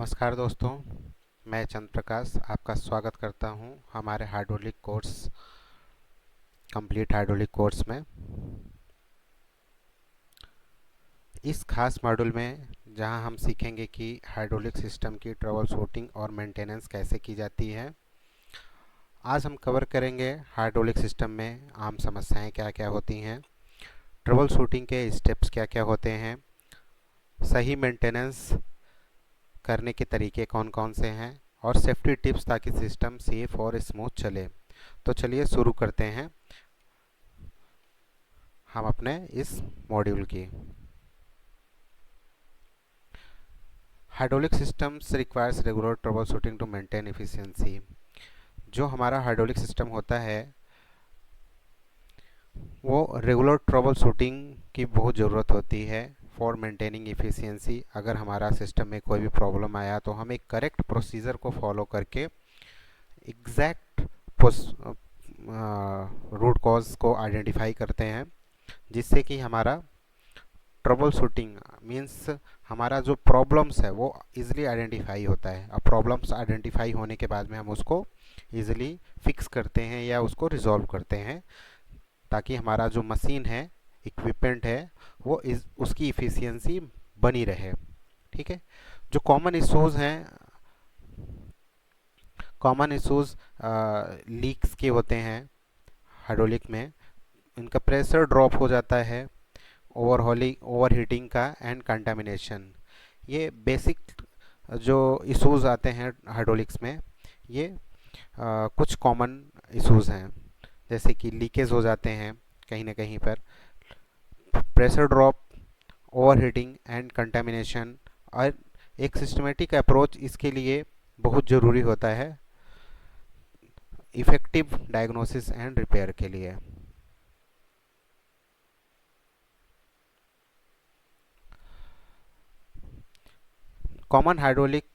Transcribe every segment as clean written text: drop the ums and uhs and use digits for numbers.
नमस्कार दोस्तों, मैं चंद्र प्रकाश आपका स्वागत करता हूं हमारे hydraulic course complete hydraulic course में। इस खास मॉड्यूल में जहां हम सीखेंगे कि हाइड्रोलिक सिस्टम की ट्रबल शूटिंग और मेंटेनेंस कैसे की जाती है। आज हम कवर करेंगे हाइड्रोलिक सिस्टम में आम समस्याएं क्या क्या होती हैं, ट्रबल शूटिंग के स्टेप्स क्या क्या होते हैं, सही मेंटेनेंस करने के तरीके कौन कौन से हैं और सेफ्टी टिप्स ताकि सिस्टम सेफ और स्मूथ चले। तो चलिए शुरू करते हैं हम अपने इस मॉड्यूल की। Hydraulic systems requires regular troubleshooting to maintain efficiency. जो हमारा हाइड्रोलिक सिस्टम होता है वो रेगुलर ट्रबल शूटिंग की बहुत ज़रूरत होती है फॉर मेंटेनिंग एफिशिएंसी। अगर हमारा सिस्टम में कोई भी प्रॉब्लम आया तो हम एक करेक्ट प्रोसीजर को फॉलो करके एग्जैक्ट रूट कॉज को आइडेंटिफाई करते हैं, जिससे कि हमारा ट्रबल शूटिंग मीन्स हमारा जो प्रॉब्लम्स है वो इजीली आइडेंटिफाई होता है। अब प्रॉब्लम्स आइडेंटिफाई होने के बाद में हम उसको इजीली फिक्स करते हैं या उसको रिजॉल्व करते हैं, ताकि हमारा जो मशीन है, इक्विपमेंट है, वो उसकी इफ़िशियंसी बनी रहे। ठीक है। जो कॉमन इश्यूज़ लीक्स के होते हैं हाइड्रोलिक में। इनका प्रेशर ड्रॉप हो जाता है, ओवर हीटिंग का एंड कंटामिनेशन। ये बेसिक जो इश्यूज़ आते हैं हाइड्रोलिक्स में, ये कुछ कॉमन इश्यूज़ हैं, जैसे कि लीकेज हो जाते हैं कहीं ना कहीं पर, pressure drop, over heating and contamination. और एक सिस्टमेटिक अप्रोच इसके लिए बहुत ज़रूरी होता है इफ़ेक्टिव डायग्नोसिस एंड रिपेयर के लिए। कॉमन हाइड्रोलिक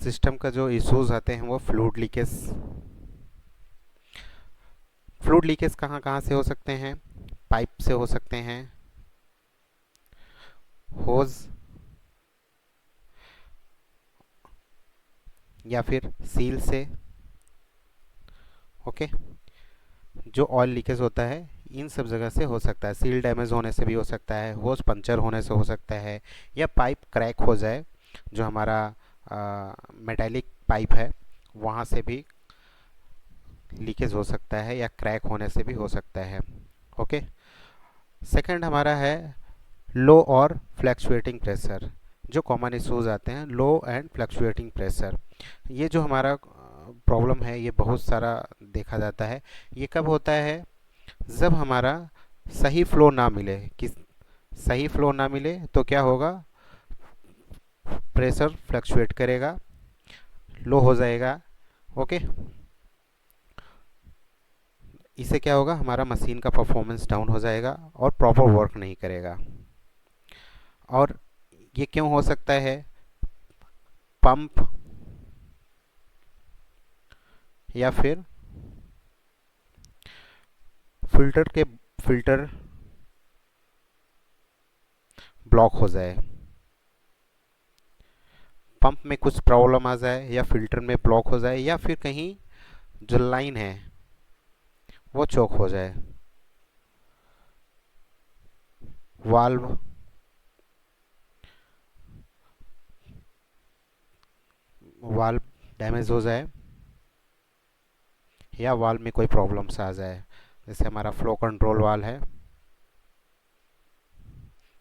सिस्टम का जो इश्यूज आते हैं वो फ्लूइड लीकेज कहाँ कहाँ से हो सकते हैं? पाइप से हो सकते हैं, होज या फिर सील से। ओके। जो ऑयल लीकेज होता है इन सब जगह से हो सकता है। सील डैमेज होने से भी हो सकता है, होज पंचर होने से हो सकता है, या पाइप क्रैक हो जाए, जो हमारा मेटालिक पाइप है वहाँ से भी लीकेज हो सकता है, या क्रैक होने से भी हो सकता है। ओके। सेकंड हमारा है लो और फ्लैक्चुएटिंग प्रेशर। जो कॉमन इश्यूज आते हैं, लो एंड फ्लैक्चुएटिंग प्रेशर, ये जो हमारा प्रॉब्लम है ये बहुत सारा देखा जाता है। ये कब होता है? जब हमारा सही फ्लो ना मिले। सही फ्लो ना मिले तो क्या होगा? प्रेशर फ्लक्चुएट करेगा, लो हो जाएगा। ओके। इससे क्या होगा? हमारा मशीन का परफॉर्मेंस डाउन हो जाएगा और प्रॉपर वर्क नहीं करेगा। और ये क्यों हो सकता है? पंप या फिर फिल्टर ब्लॉक हो जाए, पंप में कुछ प्रॉब्लम आ जाए, या फिल्टर में ब्लॉक हो जाए, या फिर कहीं जो लाइन है वो चोक हो जाए, वाल्व वाल्व डैमेज हो जाए, या वाल्व में कोई प्रॉब्लम्स आ जाए। जैसे हमारा फ्लो कंट्रोल वाल्व है,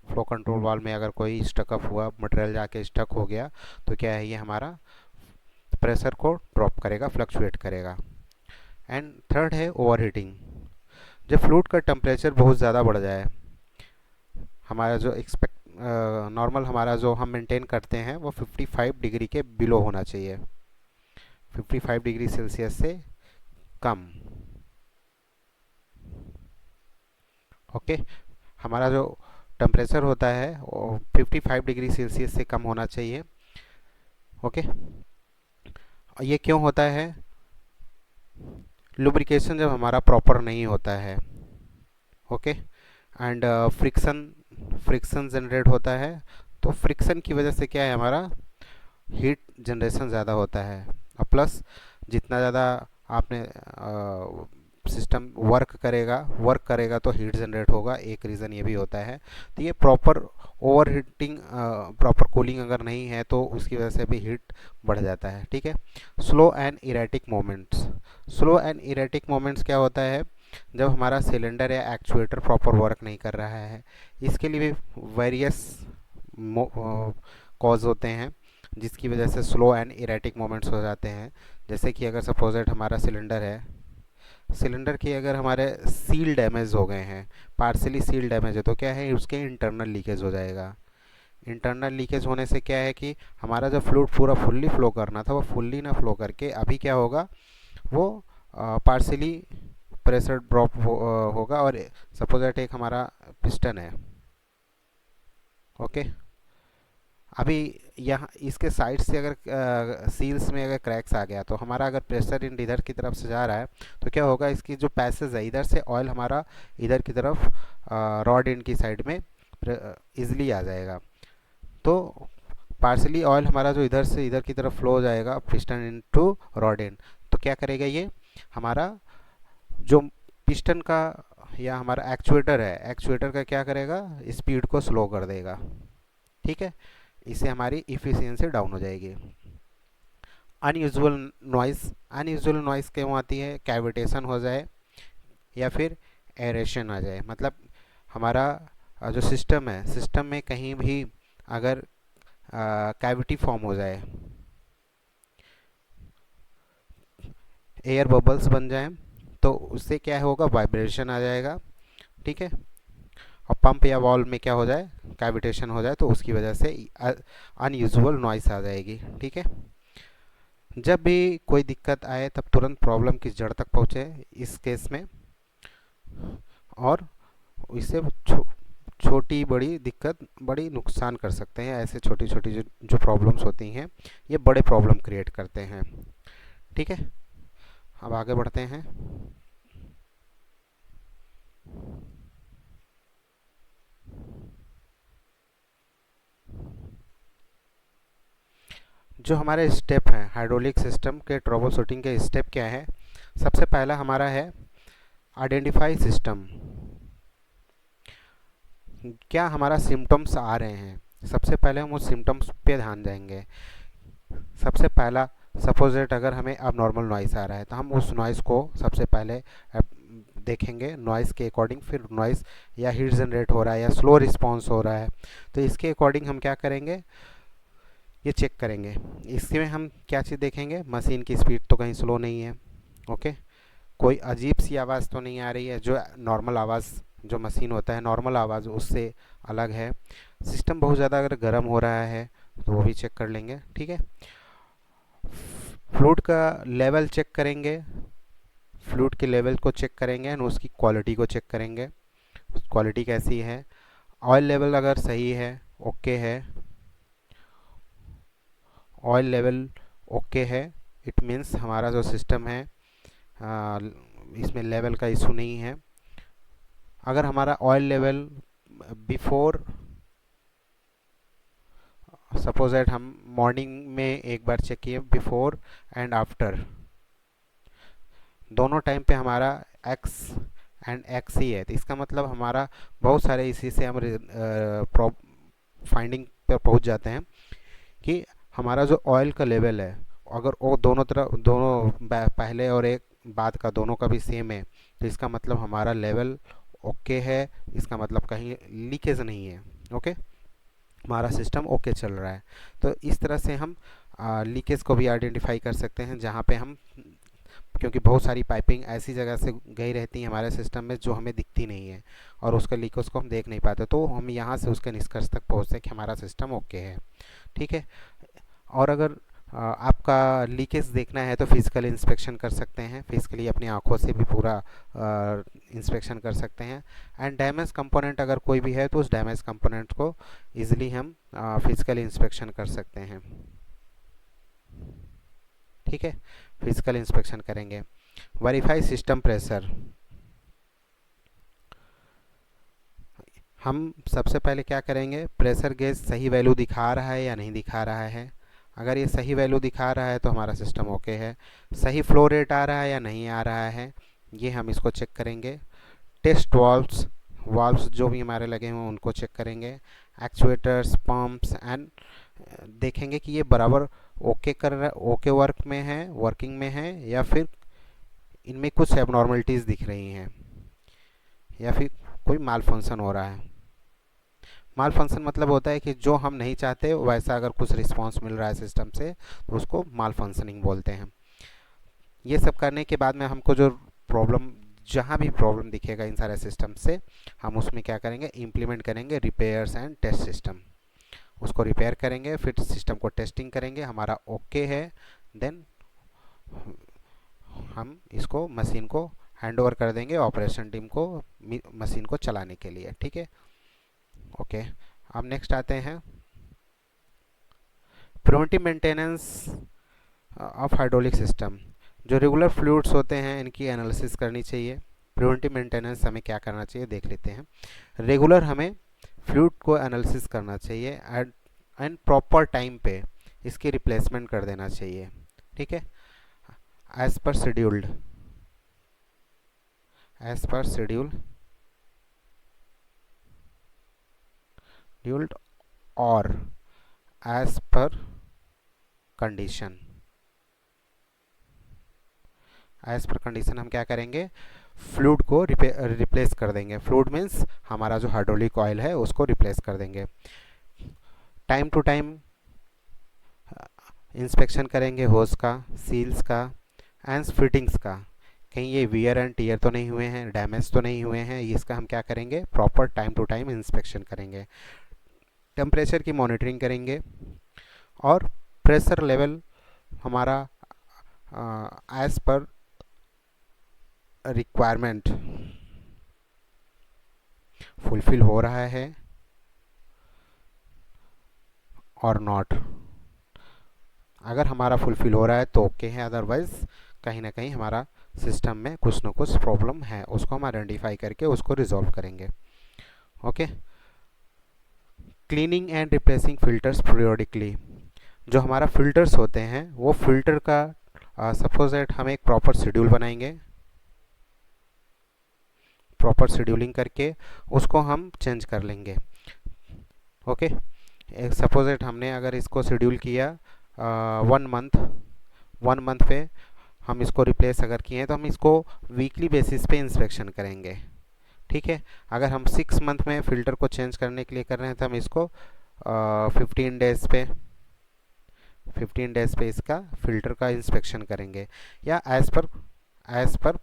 फ्लो कंट्रोल वाल्व में अगर कोई स्टकअप हुआ, मटेरियल जाके स्टक हो गया, तो क्या है, ये हमारा प्रेशर को ड्रॉप करेगा, फ्लक्चुएट करेगा। एंड थर्ड है ओवर हीटिंग। जब फ्लूइड का टेम्परेचर बहुत ज़्यादा बढ़ जाए, हमारा जो नॉर्मल हमारा जो हम मेंटेन करते हैं वो 55 डिग्री के बिलो होना चाहिए, 55 डिग्री सेल्सियस से कम। ओके। हमारा जो टेम्परेचर होता है वो 55 डिग्री सेल्सियस से कम होना चाहिए। ओके। ये क्यों होता है? लुब्रिकेशन जब हमारा प्रॉपर नहीं होता है, ओके, एंड फ्रिक्शन जनरेट होता है, तो फ्रिक्शन की वजह से क्या है, हमारा हीट जनरेशन ज़्यादा होता है, और प्लस जितना ज़्यादा आपने सिस्टम वर्क करेगा तो हीट जनरेट होगा, एक रीज़न ये भी होता है। तो ये proper over heating, proper cooling अगर नहीं है तो उसकी वजह से भी हीट बढ़ जाता है। ठीक है। Slow and erratic moments. Slow and erratic moments क्या होता है? जब हमारा सिलेंडर या एक्चुएटर प्रॉपर वर्क नहीं कर रहा है, इसके लिए भी वेरियस कॉज होते हैं जिसकी वजह से स्लो एंड इरेटिक मोमेंट्स हो जाते हैं। जैसे कि अगर सपोज हमारा सिलेंडर है, सिलेंडर के अगर हमारे सील डैमेज हो गए हैं, पार्सली सील डैमेज है, तो क्या है, उसके इंटरनल लीकेज हो जाएगा। इंटरनल लीकेज होने से क्या है कि हमारा जो फ्लूइड पूरा फुल्ली फ्लो करना था वो फुल्ली ना फ्लो करके अभी क्या होगा, वो पार्सली प्रेशर ड्रॉप होगा। और सपोज दैट एक हमारा पिस्टन है, ओके, अभी यहाँ इसके साइड से अगर सील्स में अगर क्रैक्स आ गया तो हमारा अगर प्रेशर इन इधर की तरफ से जा रहा है तो क्या होगा, इसकी जो पैसेज है इधर से ऑयल हमारा इधर की तरफ रॉड एंड की साइड में इजली आ जाएगा। तो पार्सली ऑयल हमारा जो इधर से इधर की तरफ फ्लो हो जाएगा पिस्टन इनटू रॉड एंड, तो क्या करेगा ये, हमारा जो पिस्टन का या हमारा एक्चुएटर है, एक्चुएटर का क्या करेगा, स्पीड को स्लो कर देगा। ठीक है। इससे हमारी इफ़िशियंसी डाउन हो जाएगी। Unusual noise. अनयूजुअल नॉइस क्यों आती है? कैविटेशन हो जाए या फिर एरेशन आ जाए, मतलब हमारा जो सिस्टम है, सिस्टम में कहीं भी अगर कैविटी फॉर्म हो जाए, एयर बबल्स बन जाए, तो उससे क्या होगा, वाइब्रेशन आ जाएगा। ठीक है। और पंप या वॉल्व में क्या हो जाए, कैविटेशन हो जाए, तो उसकी वजह से अनयूजुअल नॉइस आ जाएगी। ठीक है। जब भी कोई दिक्कत आए तब तुरंत प्रॉब्लम की जड़ तक पहुँचे इस केस में, और इससे छोटी बड़ी दिक्कत बड़ी नुकसान कर सकते हैं। ऐसे छोटी छोटी जो प्रॉब्लम्स होती हैं ये बड़े प्रॉब्लम क्रिएट करते हैं। ठीक है। अब आगे बढ़ते हैं। जो हमारे स्टेप हैं हाइड्रोलिक सिस्टम के ट्रबल शूटिंग के स्टेप क्या है? सबसे पहला हमारा है आइडेंटिफाई सिस्टम। क्या हमारा सिम्टम्स आ रहे हैं? सबसे पहले हम उस सिम्टम्स पे ध्यान देंगे। सबसे पहला, सपोज दैट अगर हमें अब नॉर्मल नॉइस आ रहा है तो हम उस नॉइस को सबसे पहले देखेंगे नॉइस के अकॉर्डिंग, फिर नॉइस या हीट जनरेट हो रहा है या स्लो रिस्पॉन्स हो रहा है, तो इसके अकॉर्डिंग हम क्या करेंगे, ये चेक करेंगे। इसमें हम क्या चीज़ देखेंगे, मशीन की स्पीड तो कहीं स्लो नहीं है, ओके, कोई अजीब सी आवाज़ तो नहीं आ रही है, जो नॉर्मल आवाज़ जो मशीन होता है नॉर्मल आवाज़ उससे अलग है। सिस्टम बहुत ज़्यादा अगर गर्म हो रहा है तो वो भी चेक कर लेंगे। ठीक है। फ्लूइड का लेवल चेक करेंगे, फ्लूइड के लेवल को चेक करेंगे और उसकी क्वालिटी को चेक करेंगे, क्वालिटी कैसी है। ऑयल लेवल अगर सही है, ओके है, ऑयल लेवल ओके है, इट मीन्स हमारा जो सिस्टम है इसमें लेवल का इशू नहीं है। अगर हमारा oil level before, suppose that हम मॉर्निंग में एक बार चेक किए, बिफोर एंड आफ्टर दोनों टाइम पे हमारा एक्स एंड एक्स ही है, तो इसका मतलब हमारा बहुत सारे इसी से हम फाइंडिंग पर पहुंच जाते हैं कि हमारा जो ऑयल का लेवल है, अगर वो दोनों तरफ, दोनों पहले और एक बाद का दोनों का भी सेम है, तो इसका मतलब हमारा लेवल ओके है, इसका मतलब कहीं लीकेज नहीं है, ओके, हमारा सिस्टम ओके चल रहा है। तो इस तरह से हम लीकेज को भी आइडेंटिफाई कर सकते हैं, जहाँ पे हम, क्योंकि बहुत सारी पाइपिंग ऐसी जगह से गई रहती है हमारे सिस्टम में जो हमें दिखती नहीं है और उसका लीकेज को हम देख नहीं पाते, तो हम यहाँ से उसके निष्कर्ष तक पहुँचते हैं कि हमारा सिस्टम ओके है। ठीक है। और अगर आपका लीकेज देखना है तो फिजिकल इंस्पेक्शन कर सकते हैं, फिजिकली अपनी आंखों से भी पूरा इंस्पेक्शन कर सकते हैं। एंड डैमेज कंपोनेंट अगर कोई भी है तो उस डैमेज कंपोनेंट को इजीली हम फिजिकल इंस्पेक्शन कर सकते हैं। ठीक है। फिजिकल इंस्पेक्शन करेंगे। Verify system pressure. हम सबसे पहले क्या करेंगे, प्रेशर गेज सही वैल्यू दिखा रहा है या नहीं दिखा रहा है। अगर ये सही वैल्यू दिखा रहा है तो हमारा सिस्टम ओके है। सही फ्लो रेट आ रहा है या नहीं आ रहा है, ये हम इसको चेक करेंगे। टेस्ट वाल्व्स, वाल्व्स जो भी हमारे लगे हुए हैं उनको चेक करेंगे। एक्चुएटर्स, पंप्स एंड देखेंगे कि ये बराबर ओके कर रहा, ओके वर्क में है, वर्किंग में है, या फिर इनमें कुछ एबनॉर्मलिटीज़ दिख रही हैं, या फिर कोई माल फंक्शन हो रहा है। माल फंक्शन मतलब होता है कि जो हम नहीं चाहते वैसा अगर कुछ रिस्पांस मिल रहा है सिस्टम से तो उसको माल फंक्शनिंग बोलते हैं। ये सब करने के बाद में हमको जो प्रॉब्लम, जहाँ भी प्रॉब्लम दिखेगा इन सारे सिस्टम से, हम उसमें क्या करेंगे, इम्प्लीमेंट करेंगे रिपेयर्स एंड टेस्ट सिस्टम। उसको रिपेयर करेंगे, फिर सिस्टम को टेस्टिंग करेंगे, हमारा ओके है, देन हम इसको मशीन को हैंड ओवर कर देंगे ऑपरेशन टीम को, मशीन को चलाने के लिए। ठीक है, ओके। अब नेक्स्ट आते हैं preventive maintenance of hydraulic system. जो रेगुलर फ्लूइड्स होते हैं इनकी एनालिसिस करनी चाहिए। प्रिवेंटिव मेंटेनेंस हमें क्या करना चाहिए देख लेते हैं। रेगुलर हमें फ्लूइड को एनालिसिस करना चाहिए एंड प्रॉपर टाइम पे इसकी रिप्लेसमेंट कर देना चाहिए। ठीक है, as per scheduled, as per scheduled और as per condition. As per condition हम क्या करेंगे, फ्लूइड को रिप्लेस कर देंगे। फ्लूइड मीन्स हमारा जो हाइड्रोलिक ऑयल है उसको रिप्लेस कर देंगे। टाइम टू टाइम इंस्पेक्शन करेंगे होस का, सील्स का एंड फिटिंग्स का, कहीं ये वियर एंड टीयर तो नहीं हुए हैं, डैमेज तो नहीं हुए हैं, इसका हम क्या करेंगे, proper time to time inspection करेंगे। टेम्परेचर की मॉनिटरिंग करेंगे और प्रेशर लेवल हमारा एज पर रिक्वायरमेंट फुलफिल हो रहा है और नॉट। अगर हमारा फुलफिल हो रहा है तो ओके है, अदरवाइज कहीं ना कहीं हमारा सिस्टम में कुछ ना कुछ प्रॉब्लम है, उसको हम आइडेंटिफाई करके उसको रिजॉल्व करेंगे। Okay. Cleaning and replacing filters periodically. जो हमारा फिल्टर्स होते हैं वो फिल्टर का सपोज दैट हम एक प्रॉपर शेड्यूल बनाएंगे, प्रॉपर शेड्यूलिंग करके उसको हम चेंज कर लेंगे। ओके, एक सपोज दैट हमने अगर इसको शेड्यूल किया 1 मंथ पे हम इसको रिप्लेस अगर किए हैं तो हम इसको वीकली बेसिस पे इंस्पेक्शन करेंगे। ठीक है, अगर हम 6 मंथ में फ़िल्टर को चेंज करने के लिए कर रहे हैं तो हम इसको 15 डेज़ पे इसका फ़िल्टर का इंस्पेक्शन करेंगे, या एज़ पर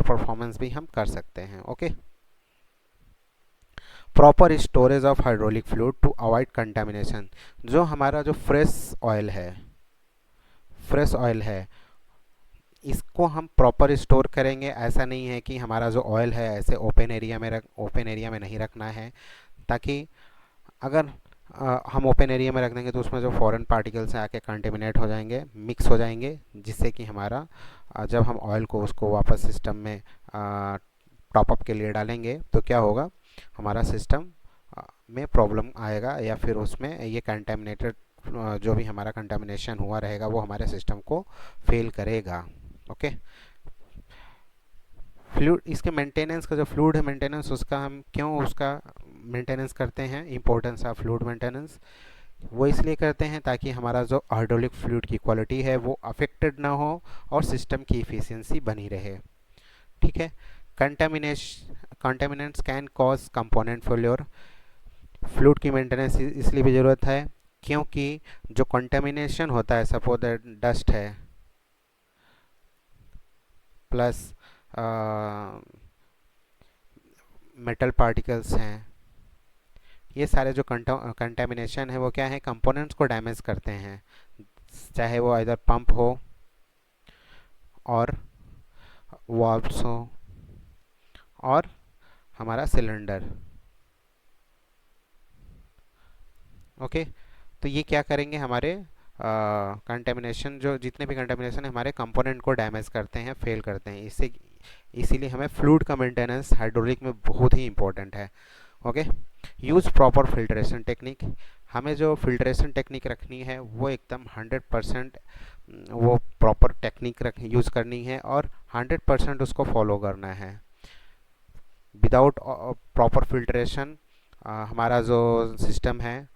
परफॉर्मेंस भी हम कर सकते हैं। Okay. Proper storage of hydraulic fluid to avoid contamination. जो हमारा जो फ्रेश ऑयल है इसको हम प्रॉपर स्टोर करेंगे। ऐसा नहीं है कि हमारा जो ऑयल है ऐसे ओपन एरिया में नहीं रखना है, ताकि अगर हम ओपन एरिया में रख देंगे तो उसमें जो फॉरेन पार्टिकल्स हैं आके कंटेमिनेट हो जाएंगे, मिक्स हो जाएंगे, जिससे कि हमारा जब हम ऑयल को उसको वापस सिस्टम में टॉपअप के लिए डालेंगे तो क्या होगा, हमारा सिस्टम में प्रॉब्लम आएगा, या फिर उसमें ये कंटेमिनेटेड जो भी हमारा कंटेमिनेशन हुआ रहेगा वो हमारे सिस्टम को फेल करेगा। ओके। फ्लूइड, इसके मेंटेनेंस का जो फ्लूइड है मेंटेनेंस, उसका हम क्यों उसका मेंटेनेंस करते हैं, इंपॉर्टेंस ऑफ फ्लूइड मेंटेनेंस, वो इसलिए करते हैं ताकि हमारा जो हाइड्रोलिक फ्लूइड की क्वालिटी है वो अफेक्टेड ना हो और सिस्टम की इफ़िशियंसी बनी रहे। ठीक है। Contaminants can cause component failure. Fluid की मेंटेनेंस इसलिए भी ज़रूरत है क्योंकि जो कंटेमिनेशन होता है, सपोज दैट डस्ट है प्लस मेटल पार्टिकल्स हैं, ये सारे जो कंटेमिनेशन है वो क्या है, कंपोनेंट्स को डैमेज करते हैं, चाहे वो इधर पंप हो और वाल्व्स हो और हमारा सिलेंडर। ओके, तो ये क्या करेंगे, हमारे कंटेमिनेशन, जो जितने भी कंटेमिनेशन है हमारे कंपोनेंट को डैमेज करते हैं, फेल करते हैं। इससे इसीलिए हमें फ्लूइड का मेंटेनेंस हाइड्रोलिक में बहुत ही इंपॉर्टेंट है। Okay. Use proper filtration technique. हमें जो फिल्ट्रेशन टेक्निक रखनी है वो एकदम 100% वो प्रॉपर टेक्निक रख यूज़ करनी है और 100% उसको फॉलो करना है। विदाउट प्रॉपर फिल्ट्रेशन हमारा जो सिस्टम है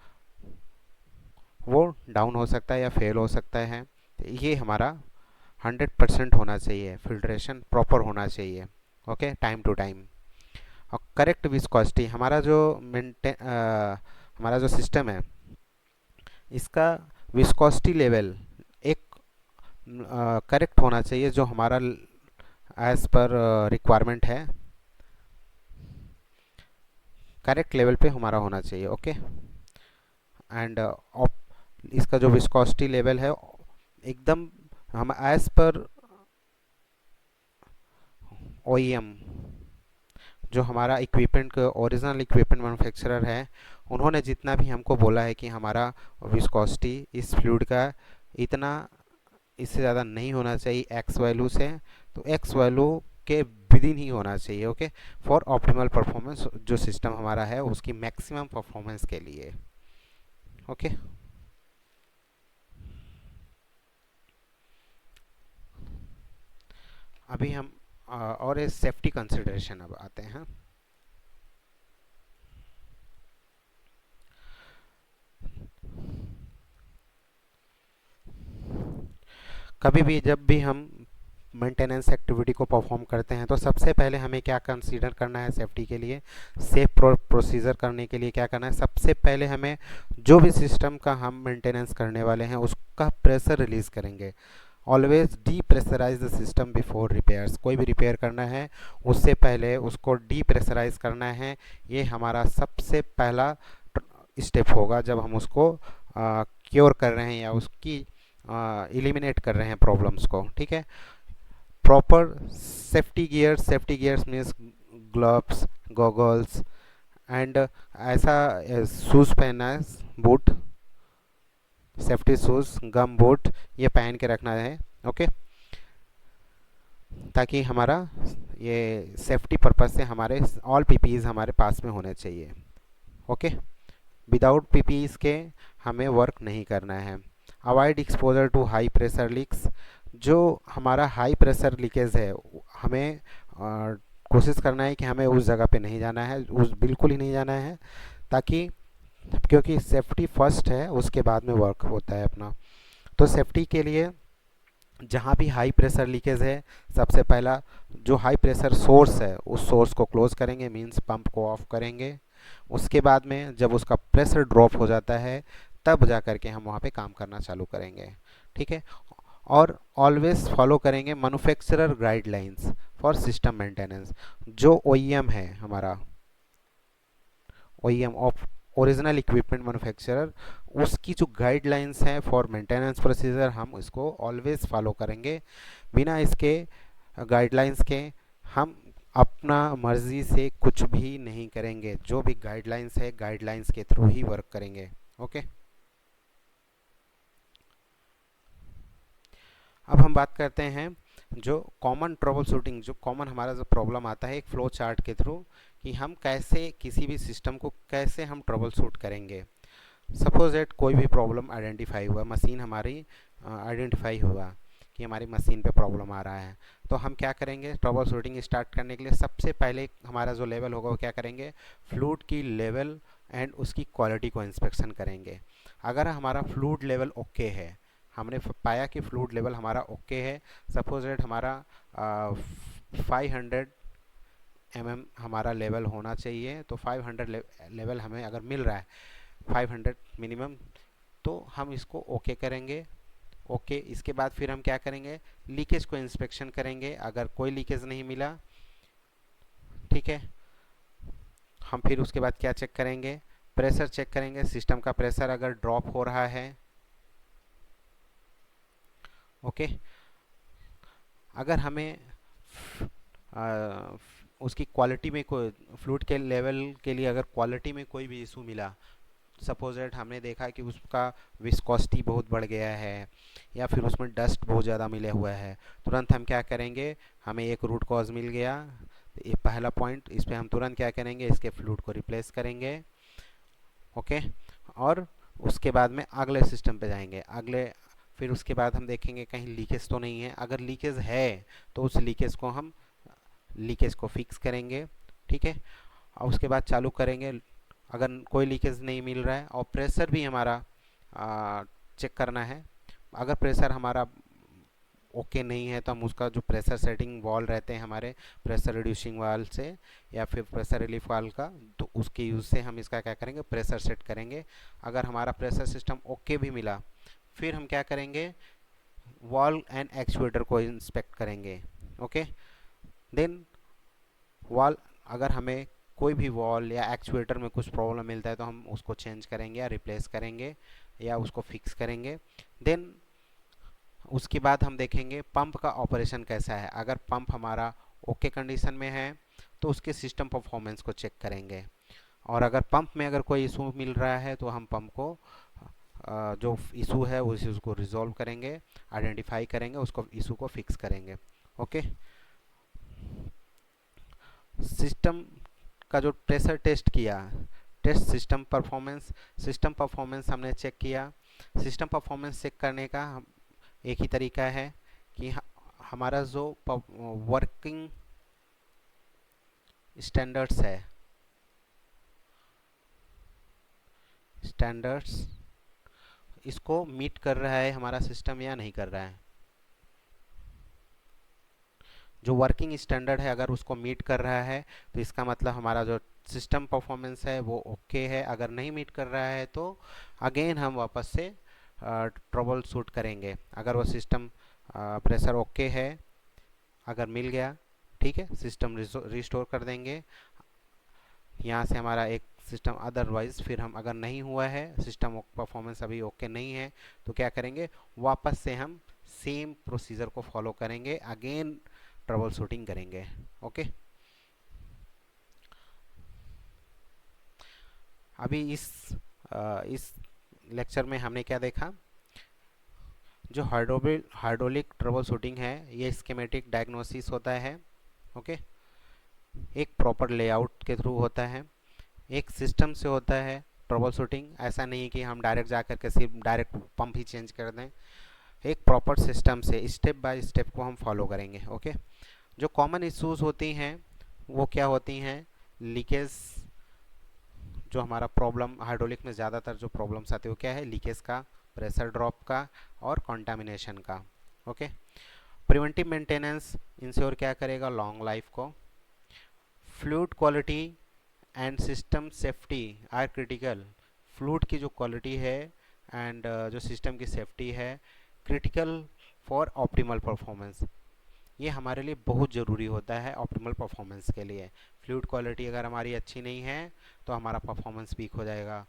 वो डाउन हो सकता है या फेल हो सकता है। तो ये हमारा 100% होना चाहिए, फिल्ट्रेशन प्रॉपर होना चाहिए। Okay, time to time. और करेक्ट विस्कोसिटी, हमारा जो सिस्टम है इसका विस्कोसिटी लेवल एक करेक्ट होना चाहिए, जो हमारा एज पर रिक्वायरमेंट है करेक्ट लेवल पे हमारा होना चाहिए। ओके, एंड इसका जो विस्कोसिटी लेवल है एकदम हम एज पर ओईएम, जो हमारा इक्विपमेंट का ओरिजिनल इक्विपमेंट मैन्युफैक्चरर है, उन्होंने जितना भी हमको बोला है कि हमारा विस्कोसिटी इस फ्लूइड का इतना, इससे ज़्यादा नहीं होना चाहिए एक्स वैल्यू से, तो एक्स वैल्यू के विद इन ही होना चाहिए। ओके, फॉर ऑप्टिमल परफॉर्मेंस, जो सिस्टम हमारा है उसकी मैक्सिमम परफॉर्मेंस के लिए। ओके, अभी हम और इस सेफ्टी कंसिडरेशन अब आते हैं। कभी भी जब भी हम मेंटेनेंस एक्टिविटी को परफॉर्म करते हैं तो सबसे पहले हमें क्या कंसीडर करना है सेफ्टी के लिए, सेफ प्रोसीजर करने के लिए क्या करना है, सबसे पहले हमें जो भी सिस्टम का हम मेंटेनेंस करने वाले हैं उसका प्रेशर रिलीज़ करेंगे। Always depressurize the system before repairs, कोई भी रिपेयर करना है उससे पहले उसको डी प्रेशराइज करना है। ये हमारा सबसे पहला स्टेप होगा जब हम उसको क्योर कर रहे हैं या उसकी एलिमिनेट कर रहे हैं प्रॉब्लम्स को। ठीक है, proper safety gears means gloves, goggles and ऐसा शूज़ पहनना है, बूट, सेफ्टी शूज़, गम बूट, ये पहन के रखना है। ओके, ताकि हमारा ये सेफ्टी पर्पज़ से हमारे ऑल पीपीज़ हमारे पास में होने चाहिए। ओके, विदाउट पीपीज़ के हमें वर्क नहीं करना है। Avoid exposure to high pressure leaks, जो हमारा हाई प्रेशर लीकेज है हमें कोशिश करना है कि हमें उस जगह पे नहीं जाना है, उस बिल्कुल ही नहीं जाना है, ताकि क्योंकि सेफ्टी फर्स्ट है उसके बाद में वर्क होता है अपना। तो सेफ्टी के लिए जहाँ भी हाई प्रेशर लीकेज है, सबसे पहला जो हाई प्रेशर सोर्स है उस सोर्स को क्लोज करेंगे, मींस पंप को ऑफ करेंगे। उसके बाद में जब उसका प्रेशर ड्रॉप हो जाता है तब जा कर के हम वहाँ पे काम करना चालू करेंगे। ठीक है, और ऑलवेज फॉलो करेंगे manufacturer guidelines for system maintenance. जो ओईएम है हमारा, OEM of original equipment manufacturer, उसकी जो गाइडलाइंस हैं फॉर मेंटेनेंस प्रोसीजर हम इसको ऑलवेज फॉलो करेंगे। बिना इसके गाइडलाइंस के हम अपना मर्जी से कुछ भी नहीं करेंगे, जो भी गाइडलाइंस है गाइडलाइंस के थ्रू ही वर्क करेंगे। ओके, अब हम बात करते हैं जो कॉमन ट्रबल शूटिंग, जो कॉमन हमारा जो प्रॉब्लम आता है एक फ्लो चार्ट के थ्रू, कि हम कैसे किसी भी सिस्टम को कैसे हम ट्रबल शूट करेंगे। सपोज एट कोई भी प्रॉब्लम आइडेंटिफाई हुआ, मशीन हमारी आइडेंटिफाई हुआ कि हमारी मशीन पे प्रॉब्लम आ रहा है, तो हम क्या करेंगे ट्रबल शूटिंग स्टार्ट करने के लिए सबसे पहले हमारा जो लेवल होगा वो क्या करेंगे, फ्लूइड की लेवल एंड उसकी क्वालिटी को इंस्पेक्शन करेंगे। अगर हमारा फ्लूइड लेवल ओके है, हमने पाया कि फ्लूइड लेवल हमारा ओके है, सपोज एट हमारा 500 हमारा लेवल होना चाहिए, तो 500 लेवल हमें अगर मिल रहा है 500 मिनिमम, तो हम इसको ओके करेंगे। ओके, इसके बाद फिर हम क्या करेंगे, लीकेज को इंस्पेक्शन करेंगे। अगर कोई लीकेज नहीं मिला, ठीक है, हम फिर उसके बाद क्या चेक करेंगे, प्रेशर चेक करेंगे। सिस्टम का प्रेशर अगर ड्रॉप हो रहा है, ओके, अगर हमें उसकी क्वालिटी में कोई फ्लूइड के लेवल के लिए अगर क्वालिटी में कोई भी इशू मिला, सपोज दैट हमने देखा कि उसका विस्कोसिटी बहुत बढ़ गया है या फिर उसमें डस्ट बहुत ज़्यादा मिले हुआ है, तुरंत हम क्या करेंगे, हमें एक रूट कॉज मिल गया, तो ये पहला पॉइंट, इस पर हम तुरंत क्या करेंगे, इसके फ्लूइड को रिप्लेस करेंगे। ओके, और उसके बाद में अगले सिस्टम पे जाएंगे, अगले फिर उसके बाद हम देखेंगे कहीं लीकेज तो नहीं है, अगर लीकेज है तो उस लीकेज को फिक्स करेंगे, ठीक है। और उसके बाद चालू करेंगे, अगर कोई लीकेज नहीं मिल रहा है, और प्रेशर भी हमारा चेक करना है। अगर प्रेशर हमारा ओके नहीं है तो हम उसका जो प्रेशर सेटिंग वाल्व रहते हैं हमारे, प्रेशर रिड्यूसिंग वाल्व से या फिर प्रेशर रिलीफ वाल्व का, तो उसके यूज़ से हम इसका क्या करेंगे, प्रेशर सेट करेंगे। अगर हमारा प्रेशर सिस्टम ओके भी मिला, फिर हम क्या करेंगे, वाल्व एंड एक्चुएटर को इंस्पेक्ट करेंगे, ओके। देन वाल्व, अगर हमें कोई भी वॉल या एक्चुएटर में कुछ प्रॉब्लम मिलता है तो हम उसको चेंज करेंगे या रिप्लेस करेंगे या उसको फिक्स करेंगे। देन उसके बाद हम देखेंगे पंप का ऑपरेशन कैसा है। अगर पंप हमारा ओके कंडीशन में है तो उसके सिस्टम परफॉर्मेंस को चेक करेंगे, और अगर पंप में अगर कोई इशू मिल रहा है तो हम पंप को जो इशू है उस इशू को रिजॉल्व करेंगे, आइडेंटिफाई करेंगे, उसको इशू को फिक्स करेंगे, ओके। सिस्टम का जो प्रेशर टेस्ट किया, टेस्ट सिस्टम परफॉर्मेंस हमने चेक किया। सिस्टम परफॉर्मेंस चेक करने का एक ही तरीका है कि हमारा जो वर्किंग स्टैंडर्ड्स है, स्टैंडर्ड्स इसको मीट कर रहा है हमारा सिस्टम या नहीं कर रहा है। जो वर्किंग स्टैंडर्ड है अगर उसको मीट कर रहा है तो इसका मतलब हमारा जो सिस्टम परफॉर्मेंस है वो ओके है। अगर नहीं मीट कर रहा है तो अगेन हम वापस से ट्रबल शूट करेंगे। अगर वो सिस्टम प्रेशर ओके है, अगर मिल गया, ठीक है, सिस्टम रिस्टोर कर देंगे यहाँ से हमारा एक सिस्टम। अदरवाइज फिर हम, अगर नहीं हुआ है सिस्टम परफॉर्मेंस अभी ओके नहीं है, तो क्या करेंगे, वापस से हम सेम प्रोसीजर को फॉलो करेंगे, अगेन ट्रबल शूटिंग करेंगे, ओके। अभी इस लेक्चर में हमने क्या देखा, जो हाइड्रोलिक ट्रबल शूटिंग है ये स्कीमेटिक डायग्नोसिस होता है, ओके। एक प्रॉपर लेआउट के थ्रू होता है, एक सिस्टम से होता है ट्रबल शूटिंग। ऐसा नहीं कि हम डायरेक्ट जा कर के सिर्फ डायरेक्ट पंप ही चेंज कर दें, एक प्रॉपर सिस्टम से स्टेप बाय स्टेप को हम फॉलो करेंगे, ओके। जो कॉमन इश्यूज होती हैं वो क्या होती हैं, लीकेज, जो हमारा प्रॉब्लम हाइड्रोलिक में ज़्यादातर जो प्रॉब्लम्स आती है वो क्या है, लीकेज का, प्रेशर ड्रॉप का और कंटामिनेशन का, ओके। प्रिवेंटिव मेंटेनेंस इंश्योर क्या करेगा, लॉन्ग लाइफ को। Fluid quality and system safety are critical. Fluid की जो क्वालिटी है एंड जो सिस्टम की सेफ्टी है, क्रिटिकल फॉर ऑप्टिमल परफॉर्मेंस, ये हमारे लिए बहुत ज़रूरी होता है ऑप्टिमल परफॉर्मेंस के लिए। फ्लूइड क्वालिटी अगर हमारी अच्छी नहीं है तो हमारा परफॉर्मेंस वीक हो जाएगा।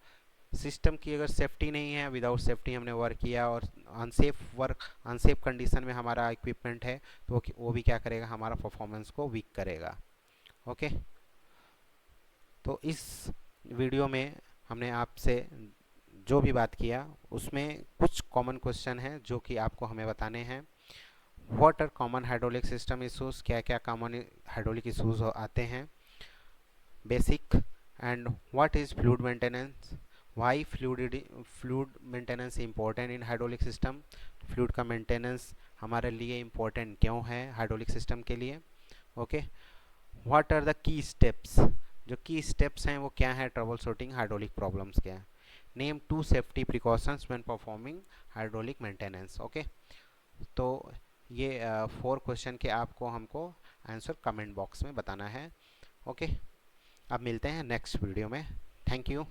सिस्टम की अगर सेफ्टी नहीं है, विदाउट सेफ्टी हमने वर्क किया और अनसेफ कंडीशन में हमारा इक्विपमेंट है, तो वो भी क्या करेगा, हमारा परफॉर्मेंस को वीक करेगा, ओके। तो इस वीडियो में हमने आपसे जो भी बात किया उसमें कुछ कॉमन क्वेश्चन हैं जो कि आपको हमें बताने हैं। What are common hydraulic system issues, क्या क्या कॉमन हाइड्रोलिक इशूज़ आते हैं, basic, and what is fluid maintenance, why fluid maintenance important in hydraulic system, fluid का मेंटेनेंस हमारे लिए इम्पोर्टेंट क्यों है हाइड्रोलिक सिस्टम के लिए, okay. What are the key steps, जो की स्टेप्स हैं वो क्या है ट्रबल शूटिंग हाइड्रोलिक प्रॉब्लम्स के। Name 2 safety precautions when performing hydraulic maintenance, okay. तो ये 4 क्वेश्चन के आपको हमको आंसर कमेंट बॉक्स में बताना है, ओके। अब मिलते हैं नेक्स्ट वीडियो में, थैंक यू।